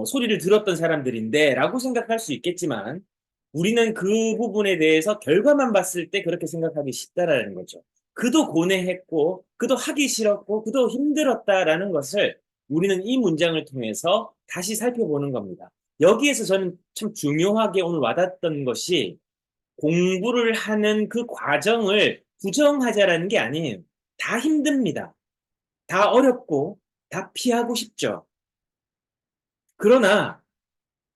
소리를 들었던 사람들인데 라고 생각할 수 있겠지만 우리는 그 부분에 대해서 결과만 봤을 때 그렇게 생각하기 쉽다라는 거죠. 그도 고뇌했고 그도 하기 싫었고 그도 힘들었다라는 것을 우리는 이 문장을 통해서 다시 살펴보는 겁니다. 여기에서 저는 참 중요하게 오늘 와닿았던 것이 공부를 하는 그 과정을 부정하자라는 게 아니에요. 다 힘듭니다. 다 어렵고 다 피하고 싶죠. 그러나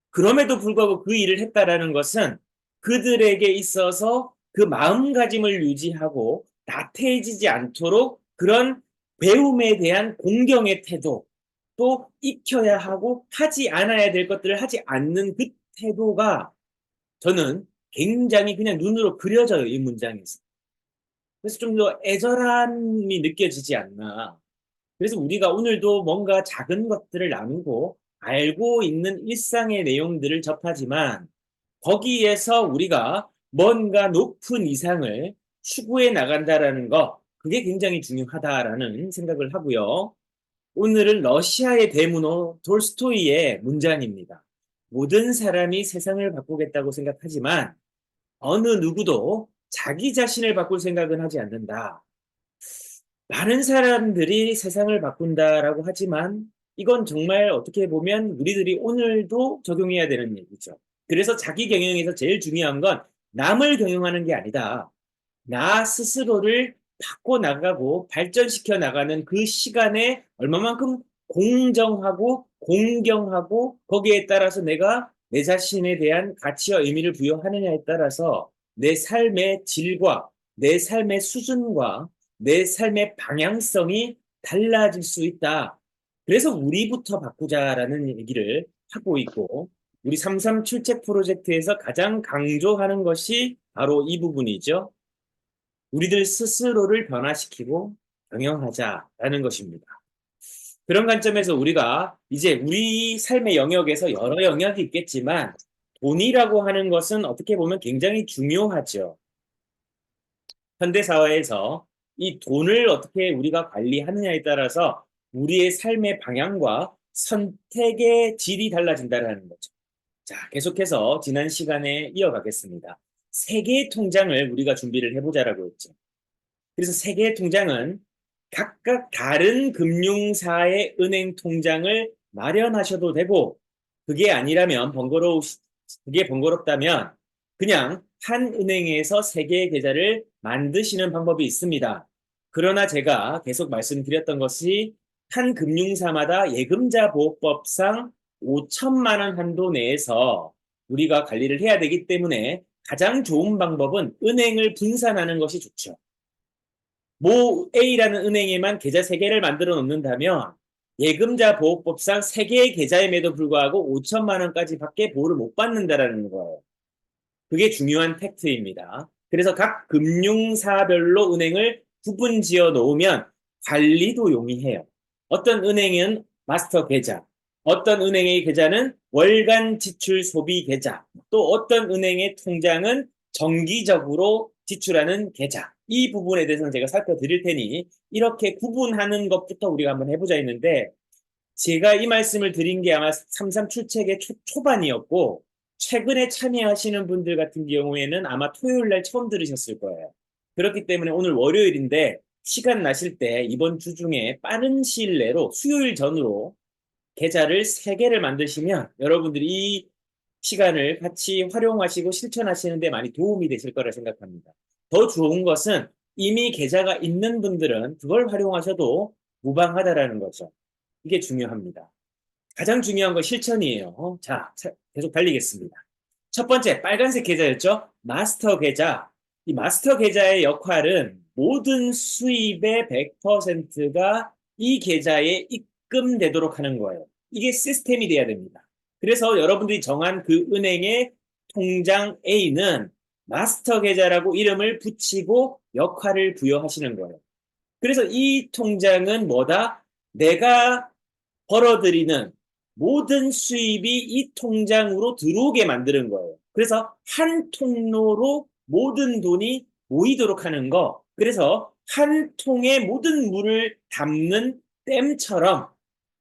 그럼에도 불구하고 그 일을 했다라는 것은 그들에게 있어서 그 마음가짐을 유지하고 나태해지지 않도록 그런 배움에 대한 공경의 태도, 또 익혀야 하고 하지 않아야 될 것들을 하지 않는 그 태도가 저는 굉장히 그냥 눈으로 그려져요, 이 문장에서. 그래서 좀 더 애절함이 느껴지지 않나. 그래서 우리가 오늘도 뭔가 작은 것들을 나누고 알고 있는 일상의 내용들을 접하지만 거기에서 우리가 뭔가 높은 이상을 추구해 나간다라는 거, 그게 굉장히 중요하다라는 생각을 하고요. 오늘은 러시아의 대문호 돌스토이의 문장입니다. 모든 사람이 세상을 바꾸겠다고 생각하지만 어느 누구도 자기 자신을 바꿀 생각은 하지 않는다. 많은 사람들이 세상을 바꾼다라고 하지만 이건 정말 어떻게 보면 우리들이 오늘도 적용해야 되는 얘기죠. 그래서 자기 경영에서 제일 중요한 건 남을 경영하는 게 아니다. 나 스스로를 바꿔 나가고 발전시켜 나가는 그 시간에 얼마만큼 공정하고 공경하고 거기에 따라서 내가 내 자신에 대한 가치와 의미를 부여하느냐에 따라서 내 삶의 질과 내 삶의 수준과 내 삶의 방향성이 달라질 수 있다. 그래서 우리부터 바꾸자라는 얘기를 하고 있고, 우리 33 출첵 프로젝트에서 가장 강조하는 것이 바로 이 부분이죠. 우리들 스스로를 변화시키고 경영하자라는 것입니다. 그런 관점에서 우리가 이제 우리 삶의 영역에서 여러 영역이 있겠지만 돈이라고 하는 것은 어떻게 보면 굉장히 중요하죠. 현대사회에서 이 돈을 어떻게 우리가 관리하느냐에 따라서 우리의 삶의 방향과 선택의 질이 달라진다는 거죠. 자, 계속해서 지난 시간에 이어가겠습니다. 세 개의 통장을 우리가 준비를 해보자라고 했죠. 그래서 세 개의 통장은 각각 다른 금융사의 은행 통장을 마련하셔도 되고, 그게 아니라면 그게 번거롭다면 그냥 한 은행에서 세 개의 계좌를 만드시는 방법이 있습니다. 그러나 제가 계속 말씀드렸던 것이 한 금융사마다 예금자 보호법상 5천만 원 한도 내에서 우리가 관리를 해야 되기 때문에 가장 좋은 방법은 은행을 분산하는 것이 좋죠. 모 A라는 은행에만 계좌 3개를 만들어 놓는다면 예금자 보호법상 3개의 계좌임에도 불구하고 5천만 원까지 밖에 보호를 못 받는다라는 거예요. 그게 중요한 팩트입니다. 그래서 각 금융사별로 은행을 구분 지어 놓으면 관리도 용이해요. 어떤 은행은 마스터 계좌, 어떤 은행의 계좌는 월간 지출 소비 계좌, 또 어떤 은행의 통장은 정기적으로 지출하는 계좌. 이 부분에 대해서는 제가 살펴드릴 테니 이렇게 구분하는 것부터 우리가 한번 해보자 했는데, 제가 이 말씀을 드린 게 아마 33 출첵의 초반이었고 최근에 참여하시는 분들 같은 경우에는 아마 토요일 날 처음 들으셨을 거예요. 그렇기 때문에 오늘 월요일인데 시간 나실 때 이번 주 중에 빠른 시일 내로 수요일 전으로 계좌를 3개를 만드시면 여러분들이 이 시간을 같이 활용하시고 실천하시는 데 많이 도움이 되실 거라 생각합니다. 더 좋은 것은 이미 계좌가 있는 분들은 그걸 활용하셔도 무방하다라는 거죠. 이게 중요합니다. 가장 중요한 건 실천이에요. 자, 계속 달리겠습니다. 첫 번째, 빨간색 계좌였죠? 마스터 계좌. 이 마스터 계좌의 역할은 모든 수입의 100%가 이 계좌에 입금되도록 하는 거예요. 이게 시스템이 돼야 됩니다. 그래서 여러분들이 정한 그 은행의 통장 A는 마스터 계좌라고 이름을 붙이고 역할을 부여하시는 거예요. 그래서 이 통장은 뭐다? 내가 벌어들이는 모든 수입이 이 통장으로 들어오게 만드는 거예요. 그래서 한 통로로 모든 돈이 모이도록 하는 거. 그래서 한 통에 모든 물을 담는 댐처럼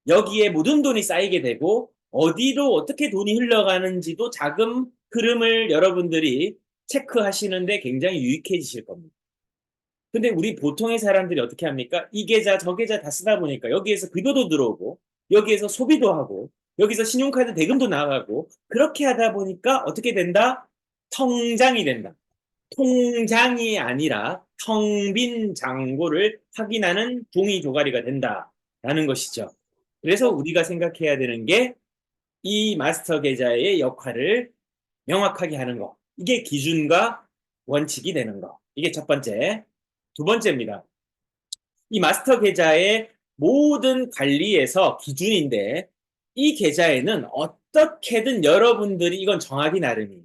여기에 모든 돈이 쌓이게 되고 어디로 어떻게 돈이 흘러가는지도 자금 흐름을 여러분들이 체크하시는데 굉장히 유익해지실 겁니다. 근데 우리 보통의 사람들이 어떻게 합니까? 이 계좌 저 계좌 다 쓰다 보니까 여기에서 급여도 들어오고 여기에서 소비도 하고 여기서 신용카드 대금도 나가고 그렇게 하다 보니까 어떻게 된다? 통장이 된다. 통장이 아니라 텅 빈 잔고를 확인하는 종이 조가리가 된다라는 것이죠. 그래서 우리가 생각해야 되는 게 이 마스터 계좌의 역할을 명확하게 하는 거. 이게 기준과 원칙이 되는 거. 이게 첫 번째. 두 번째입니다. 이 마스터 계좌의 모든 관리에서 기준인데 이 계좌에는 어떻게든 여러분들이 이건 정하기 나름이에요.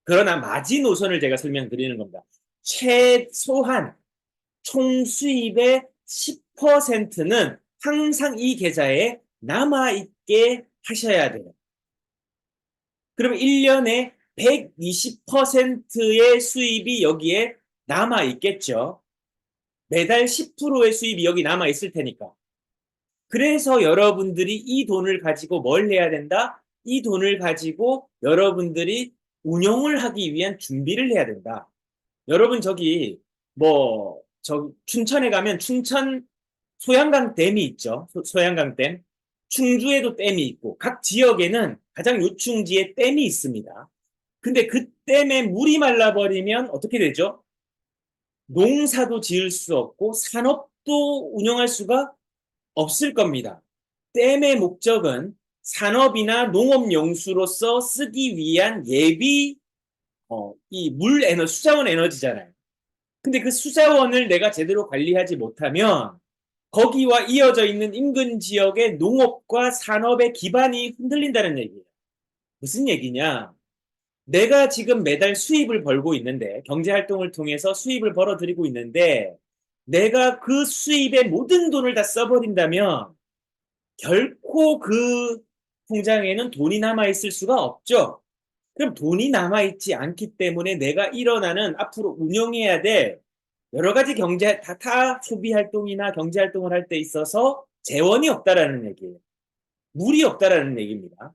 그러나 마지노선을 제가 설명드리는 겁니다. 최소한 총 수입의 10%는 항상 이 계좌에 남아있게 하셔야 돼요. 그러면 1년에 120%의 수입이 여기에 남아있겠죠. 매달 10%의 수입이 여기 남아있을 테니까. 그래서 여러분들이 이 돈을 가지고 뭘 해야 된다? 이 돈을 가지고 여러분들이 운영을 하기 위한 준비를 해야 된다. 여러분 저기 춘천에 가면 춘천 소양강 댐이 있죠. 소양강 댐. 충주에도 댐이 있고 각 지역에는 가장 요충지에 댐이 있습니다. 근데 그 댐에 물이 말라버리면 어떻게 되죠? 농사도 지을 수 없고 산업도 운영할 수가 없을 겁니다. 댐의 목적은 산업이나 농업용수로서 쓰기 위한 예비 이 물 에너지, 수자원 에너지잖아요. 근데 그 수자원을 내가 제대로 관리하지 못하면 거기와 이어져 있는 인근 지역의 농업과 산업의 기반이 흔들린다는 얘기예요. 무슨 얘기냐? 내가 지금 매달 수입을 벌고 있는데, 경제활동을 통해서 수입을 벌어들이고 있는데, 내가 그 수입의 모든 돈을 다 써버린다면 결코 그 통장에는 돈이 남아있을 수가 없죠. 그럼 돈이 남아있지 않기 때문에 내가 일어나는 앞으로 운영해야 될 여러 가지 타 소비 활동이나 경제 활동을 할 때 있어서 재원이 없다라는 얘기예요. 물이 없다라는 얘기입니다.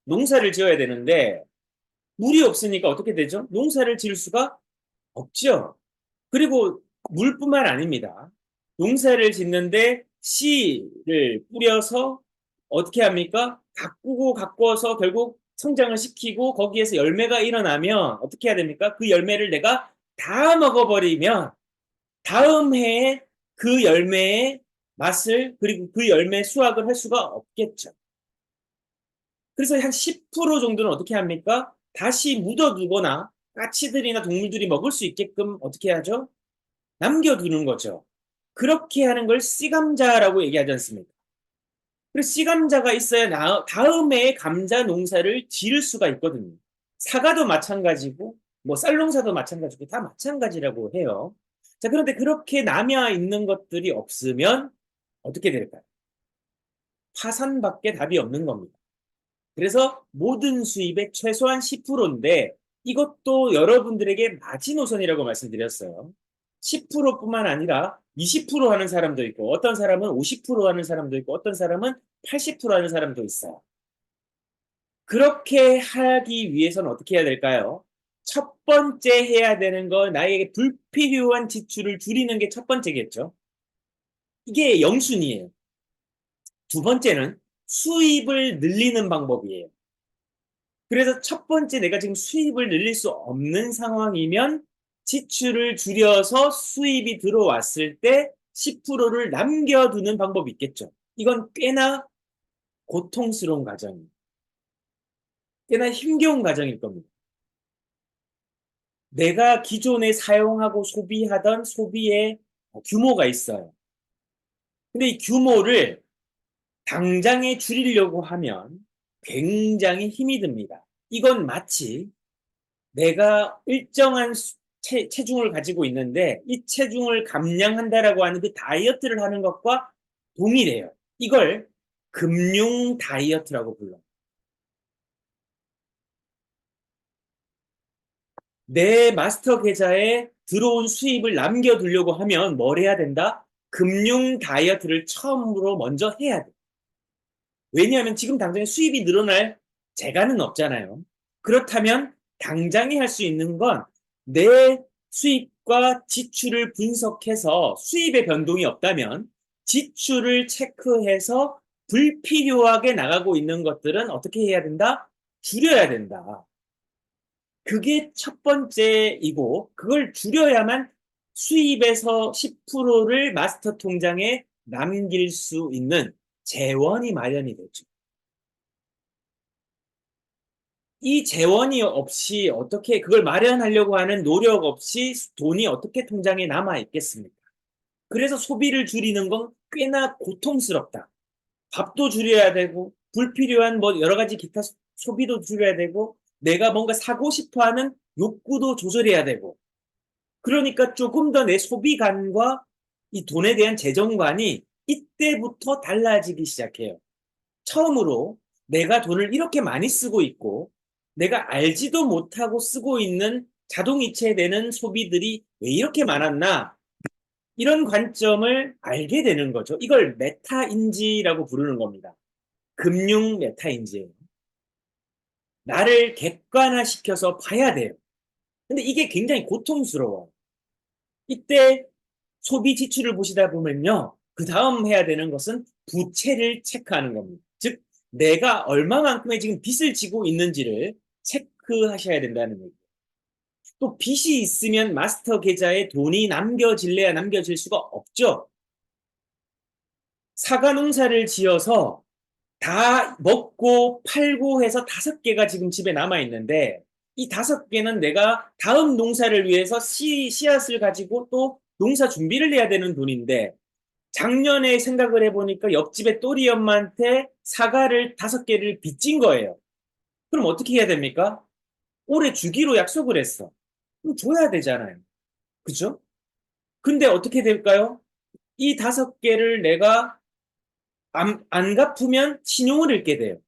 농사를 지어야 되는데 물이 없으니까 어떻게 되죠? 농사를 지을 수가 없죠. 그리고 물뿐만 아닙니다. 농사를 짓는데 씨를 뿌려서 어떻게 합니까? 가꾸고 가꿔서 결국 성장을 시키고 거기에서 열매가 일어나면 어떻게 해야 됩니까? 그 열매를 내가 다 먹어버리면 다음 해에 그 열매의 맛을 그리고 그 열매 수확을 할 수가 없겠죠. 그래서 한 10% 정도는 어떻게 합니까? 다시 묻어두거나 까치들이나 동물들이 먹을 수 있게끔 어떻게 하죠? 남겨두는 거죠. 그렇게 하는 걸 씨감자라고 얘기하지 않습니까? 그래서 씨감자가 있어야 다음 해에 감자 농사를 지을 수가 있거든요. 사과도 마찬가지고 뭐 쌀농사도 마찬가지고 다 마찬가지라고 해요. 자, 그런데 그렇게 남아 있는 것들이 없으면 어떻게 될까요? 파산밖에 답이 없는 겁니다. 그래서 모든 수입의 최소한 10%인데 이것도 여러분들에게 마지노선이라고 말씀드렸어요. 10%뿐만 아니라 20% 하는 사람도 있고 어떤 사람은 50% 하는 사람도 있고 어떤 사람은 80% 하는 사람도 있어요. 그렇게 하기 위해서는 어떻게 해야 될까요? 첫 번째 해야 되는 건 나에게 불필요한 지출을 줄이는 게 첫 번째겠죠. 이게 영순이에요. 두 번째는 수입을 늘리는 방법이에요. 그래서 첫 번째 내가 지금 수입을 늘릴 수 없는 상황이면 지출을 줄여서 수입이 들어왔을 때 10%를 남겨두는 방법이 있겠죠. 이건 꽤나 고통스러운 과정입니다. 꽤나 힘겨운 과정일 겁니다. 내가 기존에 사용하고 소비하던 소비의 규모가 있어요. 근데 이 규모를 당장에 줄이려고 하면 굉장히 힘이 듭니다. 이건 마치 내가 일정한 체중을 가지고 있는데 이 체중을 감량한다라고 하는 그 다이어트를 하는 것과 동일해요. 이걸 금융 다이어트라고 불러요. 내 마스터 계좌에 들어온 수입을 남겨두려고 하면 뭘 해야 된다? 금융 다이어트를 처음으로 먼저 해야 돼. 왜냐하면 지금 당장에 수입이 늘어날 재간은 없잖아요. 그렇다면 당장에 할 수 있는 건 내 수입과 지출을 분석해서 수입의 변동이 없다면 지출을 체크해서 불필요하게 나가고 있는 것들은 어떻게 해야 된다? 줄여야 된다. 그게 첫 번째이고 그걸 줄여야만 수입에서 10%를 마스터 통장에 남길 수 있는 재원이 마련이 되죠. 이 재원이 없이 어떻게 그걸 마련하려고 하는 노력 없이 돈이 어떻게 통장에 남아 있겠습니까? 그래서 소비를 줄이는 건 꽤나 고통스럽다. 밥도 줄여야 되고 불필요한 뭐 여러 가지 기타 소비도 줄여야 되고 내가 뭔가 사고 싶어 하는 욕구도 조절해야 되고 그러니까 조금 더 내 소비관과 이 돈에 대한 재정관이 이때부터 달라지기 시작해요. 처음으로 내가 돈을 이렇게 많이 쓰고 있고 내가 알지도 못하고 쓰고 있는 자동이체 되는 소비들이 왜 이렇게 많았나 이런 관점을 알게 되는 거죠. 이걸 메타인지라고 부르는 겁니다. 금융 메타인지예요. 나를 객관화시켜서 봐야 돼요. 근데 이게 굉장히 고통스러워요. 이때 소비 지출을 보시다 보면요. 그 다음 해야 되는 것은 부채를 체크하는 겁니다. 즉, 내가 얼마만큼의 지금 빚을 지고 있는지를 체크하셔야 된다는 얘기예요. 또 빚이 있으면 마스터 계좌에 돈이 남겨질래야 남겨질 수가 없죠. 사과 농사를 지어서 다 먹고 팔고 해서 5개가 지금 집에 남아 있는데 이 5개는 내가 다음 농사를 위해서 씨앗을 가지고 또 농사 준비를 해야 되는 돈인데 작년에 생각을 해보니까 옆집에 또리 엄마한테 사과를 5개를 빚진 거예요. 그럼 어떻게 해야 됩니까? 올해 주기로 약속을 했어. 그럼 줘야 되잖아요. 그죠? 근데 어떻게 될까요? 이 5개를 내가 안 갚으면 신용을 잃게 돼요.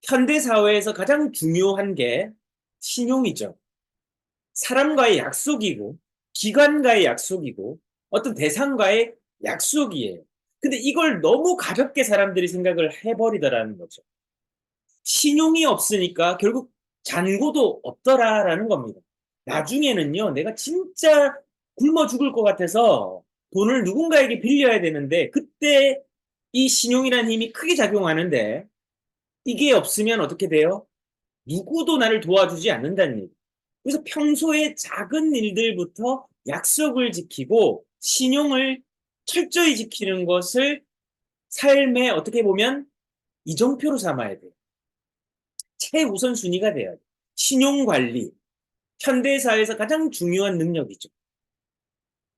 현대 사회에서 가장 중요한 게 신용이죠. 사람과의 약속이고, 기관과의 약속이고, 어떤 대상과의 약속이에요. 근데 이걸 너무 가볍게 사람들이 생각을 해버리더라는 거죠. 신용이 없으니까 결국 잔고도 없더라라는 겁니다. 나중에는요, 내가 진짜 굶어 죽을 것 같아서 돈을 누군가에게 빌려야 되는데, 그때 이 신용이라는 힘이 크게 작용하는데, 이게 없으면 어떻게 돼요? 누구도 나를 도와주지 않는다는 얘기. 그래서 평소에 작은 일들부터 약속을 지키고 신용을 철저히 지키는 것을 삶에 어떻게 보면 이정표로 삼아야 돼요. 최우선순위가 돼야 돼요. 신용관리, 현대사회에서 가장 중요한 능력이죠.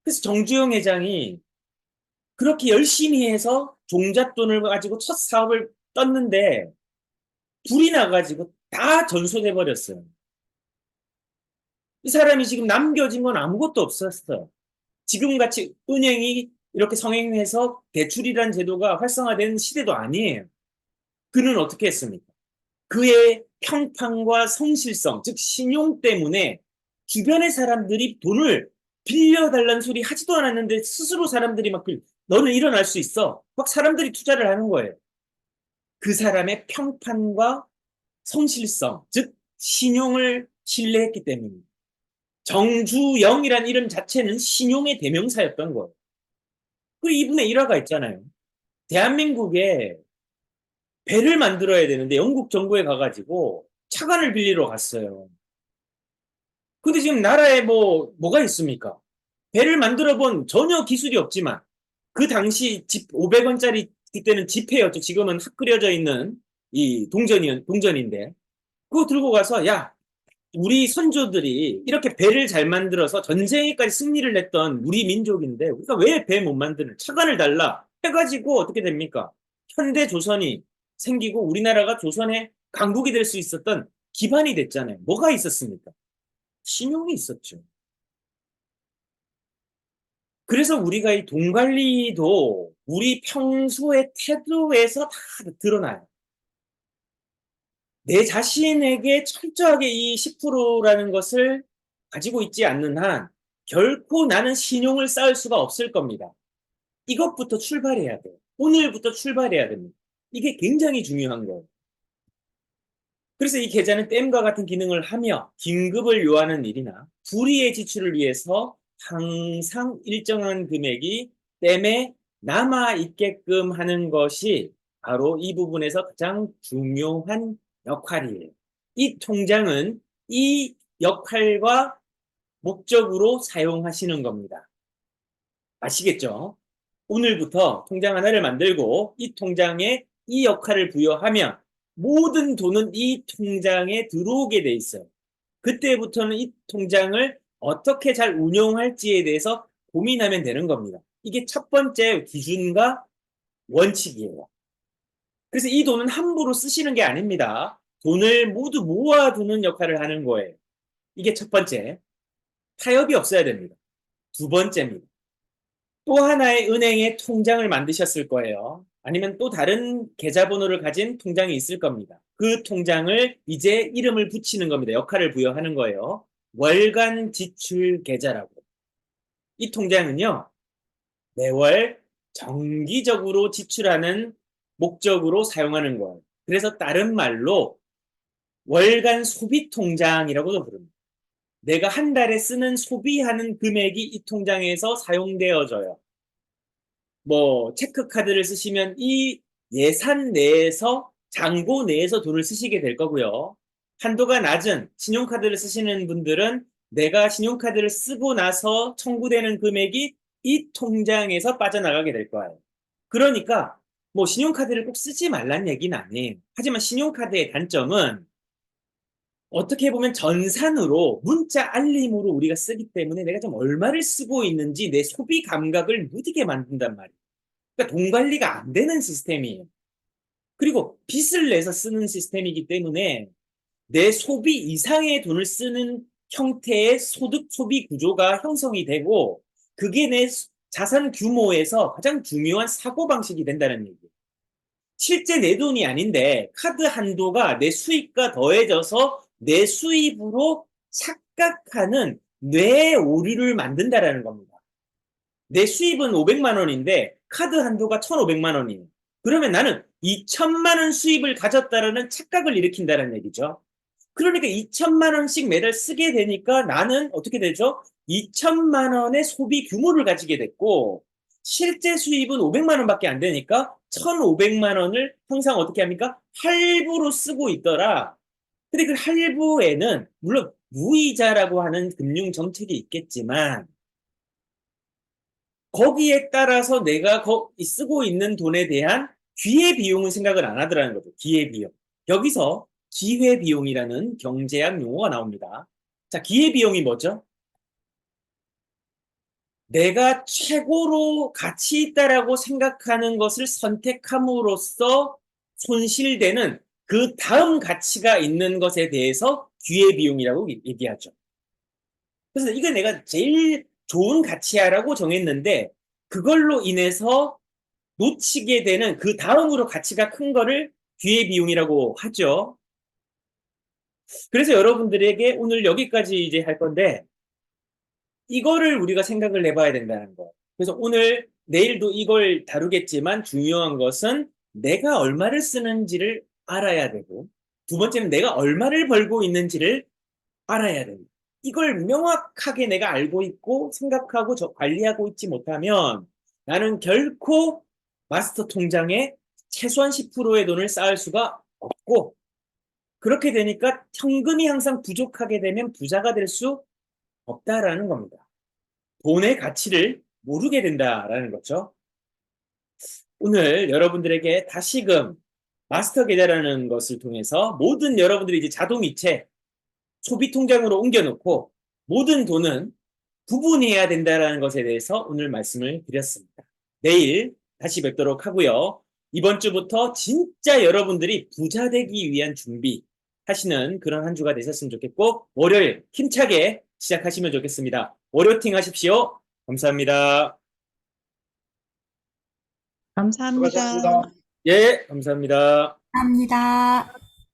그래서 정주영 회장이 그렇게 열심히 해서 종잣돈을 가지고 첫 사업을 떴는데 불이 나가지고 다 전손해 버렸어요. 이 사람이 지금 남겨진 건 아무것도 없었어요. 지금같이 은행이 이렇게 성행해서 대출이란 제도가 활성화된 시대도 아니에요. 그는 어떻게 했습니까? 그의 평판과 성실성, 즉 신용 때문에 주변의 사람들이 돈을 빌려달라는 소리 하지도 않았는데 스스로 사람들이 막 너는 일어날 수 있어. 막 사람들이 투자를 하는 거예요. 그 사람의 평판과 성실성, 즉 신용을 신뢰했기 때문입니다. 정주영이란 이름 자체는 신용의 대명사였던 거예요. 그리고 이분의 일화가 있잖아요. 대한민국에 배를 만들어야 되는데 영국 정부에 가가지고 차관을 빌리러 갔어요. 근데 지금 나라에 뭐가 있습니까? 배를 만들어 본 전혀 기술이 없지만 그 당시 집 500원짜리 그때는 지폐였죠. 지금은 학 그려져 있는 이 동전인데 그거 들고 가서 야, 우리 선조들이 이렇게 배를 잘 만들어서 전쟁에까지 승리를 했던 우리 민족인데 우리가 왜 배 못 만드는 차관을 달라 해가지고 어떻게 됩니까? 현대 조선이 생기고 우리나라가 조선의 강국이 될 수 있었던 기반이 됐잖아요. 뭐가 있었습니까? 신용이 있었죠. 그래서 우리가 이 돈 관리도 우리 평소의 태도에서 다 드러나요. 내 자신에게 철저하게 이 10%라는 것을 가지고 있지 않는 한 결코 나는 신용을 쌓을 수가 없을 겁니다. 이것부터 출발해야 돼요. 오늘부터 출발해야 됩니다. 이게 굉장히 중요한 거예요. 그래서 이 계좌는 댐과 같은 기능을 하며 긴급을 요하는 일이나 불의의 지출을 위해서 항상 일정한 금액이 댐에 남아 있게끔 하는 것이 바로 이 부분에서 가장 중요한 역할이에요. 이 통장은 이 역할과 목적으로 사용하시는 겁니다. 아시겠죠? 오늘부터 통장 하나를 만들고 이 통장에 이 역할을 부여하면 모든 돈은 이 통장에 들어오게 돼 있어요. 그때부터는 이 통장을 어떻게 잘 운용할지에 대해서 고민하면 되는 겁니다. 이게 첫 번째 기준과 원칙이에요. 그래서 이 돈은 함부로 쓰시는 게 아닙니다. 돈을 모두 모아두는 역할을 하는 거예요. 이게 첫 번째. 타협이 없어야 됩니다. 두 번째입니다. 또 하나의 은행의 통장을 만드셨을 거예요. 아니면 또 다른 계좌번호를 가진 통장이 있을 겁니다. 그 통장을 이제 이름을 붙이는 겁니다. 역할을 부여하는 거예요. 월간 지출 계좌라고. 이 통장은요, 매월 정기적으로 지출하는 목적으로 사용하는 거예요. 그래서 다른 말로 월간 소비 통장이라고도 부릅니다. 내가 한 달에 쓰는 소비하는 금액이 이 통장에서 사용되어져요. 체크카드를 쓰시면 이 예산 내에서 잔고 내에서 돈을 쓰시게 될 거고요. 한도가 낮은 신용카드를 쓰시는 분들은 내가 신용카드를 쓰고 나서 청구되는 금액이 이 통장에서 빠져나가게 될 거예요. 그러니까 신용카드를 꼭 쓰지 말란 얘기는 아니에요. 하지만 신용카드의 단점은 어떻게 보면 전산으로 문자 알림으로 우리가 쓰기 때문에 내가 좀 얼마를 쓰고 있는지 내 소비 감각을 무디게 만든단 말이에요. 그러니까 돈 관리가 안 되는 시스템이에요. 그리고 빚을 내서 쓰는 시스템이기 때문에 내 소비 이상의 돈을 쓰는 형태의 소득 소비 구조가 형성이 되고 그게 내 자산 규모에서 가장 중요한 사고방식이 된다는 얘기예요. 실제 내 돈이 아닌데 카드 한도가 내 수입과 더해져서 내 수입으로 착각하는 뇌의 오류를 만든다라는 겁니다. 내 수입은 500만 원인데 카드 한도가 1,500만 원이에요. 그러면 나는 2천만 원 수입을 가졌다라는 착각을 일으킨다는 얘기죠. 그러니까 2천만 원씩 매달 쓰게 되니까 나는 어떻게 되죠? 2천만 원의 소비 규모를 가지게 됐고 실제 수입은 500만 원밖에 안 되니까 1,500만 원을 항상 어떻게 합니까? 할부로 쓰고 있더라. 근데 그 할부에는 물론 무이자라고 하는 금융 정책이 있겠지만 거기에 따라서 내가 쓰고 있는 돈에 대한 기회비용은 생각을 안 하더라는 거죠. 기회비용. 여기서 기회비용이라는 경제학 용어가 나옵니다. 자, 기회비용이 뭐죠? 내가 최고로 가치 있다라고 생각하는 것을 선택함으로써 손실되는 그 다음 가치가 있는 것에 대해서 기회비용이라고 얘기하죠. 그래서 이거 내가 제일 좋은 가치야라고 정했는데 그걸로 인해서 놓치게 되는 그 다음으로 가치가 큰 거를 기회비용이라고 하죠. 그래서 여러분들에게 오늘 여기까지 이제 할 건데 이거를 우리가 생각을 해봐야 된다는 거. 그래서 오늘 내일도 이걸 다루겠지만 중요한 것은 내가 얼마를 쓰는지를 알아야 되고 두 번째는 내가 얼마를 벌고 있는지를 알아야 됩니다. 이걸 명확하게 내가 알고 있고 생각하고 관리하고 있지 못하면 나는 결코 마스터 통장에 최소한 10%의 돈을 쌓을 수가 없고 그렇게 되니까 현금이 항상 부족하게 되면 부자가 될 수 없다라는 겁니다. 돈의 가치를 모르게 된다라는 거죠. 오늘 여러분들에게 다시금 마스터 계좌라는 것을 통해서 모든 여러분들이 이제 자동이체 소비 통장으로 옮겨놓고 모든 돈은 구분해야 된다는 것에 대해서 오늘 말씀을 드렸습니다. 내일 다시 뵙도록 하고요. 이번 주부터 진짜 여러분들이 부자 되기 위한 준비 하시는 그런 한 주가 되셨으면 좋겠고 월요일 힘차게 시작하시면 좋겠습니다. 월요팅 하십시오. 감사합니다.
감사합니다.
예, 감사합니다.
감사합니다.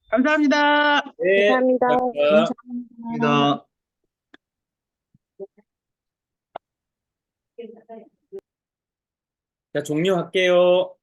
감사합니다.
네,
감사합니다.
감사합니다.
감사합니다.
자, 종료할게요.